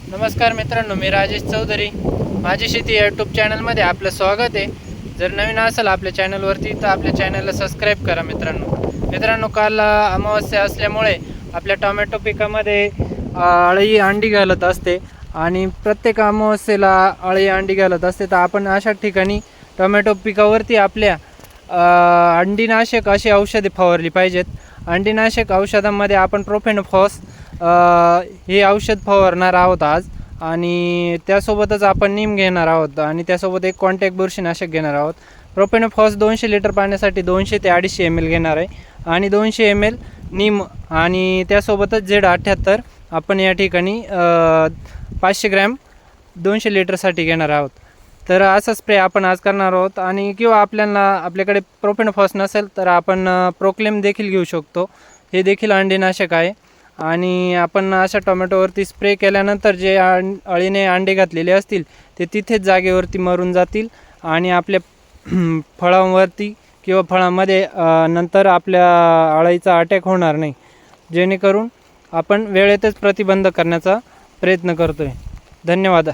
नमस्कार मित्रांनो, मी राजेश चौधरी. माझी शेती यूट्यूब चॅनलमध्ये आपलं स्वागत आहे. जर नवीन असेल आपल्या चॅनलवरती तर आपल्या चॅनलला सबस्क्राईब करा. मित्रांनो काल अमावस्या असल्यामुळे आपल्या टोमॅटो पिकामध्ये अळी अंडी घालत असते आणि प्रत्येक अमावस्येला अळी अंडी घालत असते. तर आपण अशा ठिकाणी टोमॅटो पिकावरती आपल्या अंडीनाशक अशी औषधे फवारली पाहिजेत. अंडीनाशक औषधांमध्ये आपण प्रोफेनोफॉस हे औषध फवारणार आहोत आज, आणि त्यासोबतच आपण नीम घेणार आहोत आणि त्यासोबत एक कॉन्टॅक्ट बुरशीनाशक घेणार आहोत. प्रोफेनोफॉस 200 लिटर पाण्यासाठी 200 ते 250 ml घेणार आहे आणि 200 ml नीम आणि त्यासोबतच Z78 आपण या ठिकाणी 500 ग्रॅम 200 लिटरसाठी घेणार आहोत. तर असा स्प्रे आपण आज करणार आहोत. आणि किंवा आपल्याकडे प्रोफेनोफॉस नसेल तर आपण प्रोक्लेम देखील घेऊ शकतो. हे देखील अंडीनाशक आहे आणि आपण अशा टोमॅटोवरती स्प्रे केल्यानंतर जे अळीने अंडे घातलेले असतील ते तिथेच जागेवरती मरून जातील आणि आपल्या फळांवरती किंवा फळांमध्ये नंतर आपल्या अळीचा अटॅक होणार नाही, जेणेकरून आपण वेळेतच प्रतिबंध करण्याचा प्रयत्न करतो आहे. धन्यवाद.